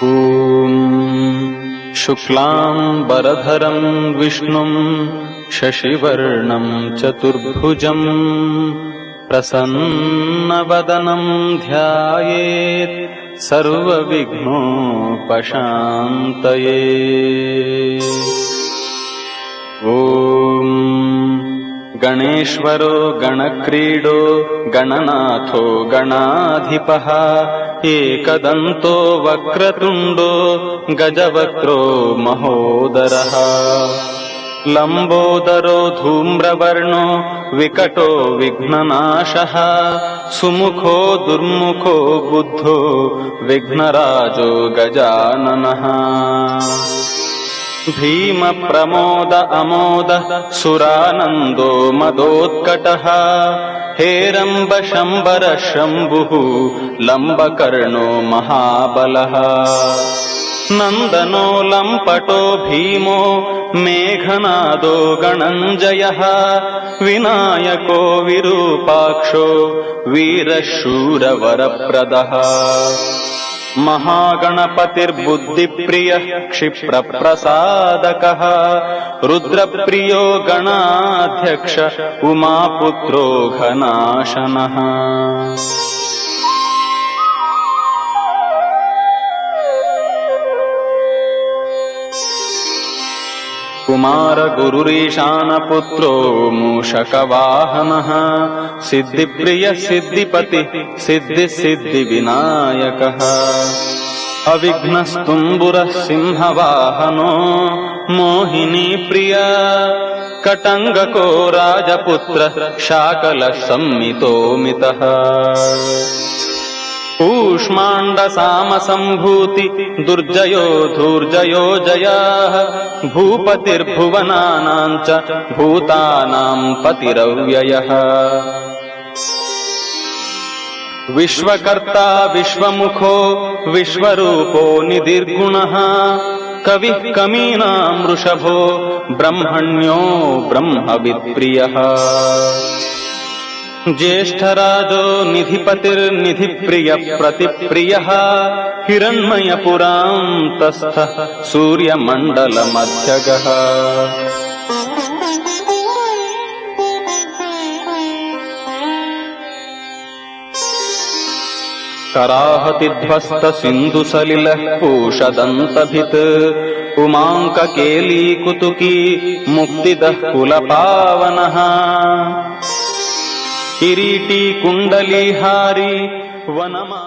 ॐ शुक्लाम्बरधरं विष्णुं शशिवर्णं चतुर्भुजं प्रसन्नवदनं ध्यायेत् सर्वविघ्नोपशान्तये। ॐ गणेश्वरो गणक्रीडो गणनाथो गणाधिपः एकदन्तो वक्रतुण्डो गजवक्रो महोदरः लम्बोदरो धूम्रवर्णो विकटो विघ्ननाशः सुमुखो दुर्मुखो बुद्धो विघ्नराजो गजाननः भीमप्रमोद अमोद सुरानन्दो मदोत्कटः हेरम्ब शम्बर शम्भुः लम्बकर्णो महाबलः नन्दनो लम्पटो भीमो मेघनादो गणञ्जयः विनायको विरूपाक्षो वीरशूरवरप्रदः महागणपतिर्बुद्धिप्रियः क्षिप्रप्रसादकः रुद्रप्रियो गणाध्यक्ष उमापुत्रो घनाशनः कुमारगुरुरीशानपुत्रो मूषकवाहनः सिद्धिप्रियः सिद्धिपतिः सिद्धिविनायकः अविघ्नस्तुम्बुरः सिंहवाहनो मोहिनीप्रिया कटङ्गको राजपुत्रः शाकलः संमितोमितः कूष्माण्डसामसम्भूति दुर्जयो धूर्जयो जयाः भूपतिर्भुवनानां च भूतानां पतिरव्ययः विश्वकर्ता विश्वमुखो विश्वरूपो निधिर्गुणः कविः कवीनां वृषभो ब्रह्मण्यो ब्रह्मवित्प्रियः ज्येष्ठराजो निधिपतिर्निधिप्रियः प्रतिप्रियः हिरण्मयपुरान्तस्थः सूर्यमण्डलमध्यगः कराहतिध्वस्तसिन्धुसलिलः पूषदन्तभित् उमाङ्ककेलीकुतुकी मुक्तिदः कुलपावनः किरीटी कुण्डलीहारी वनमा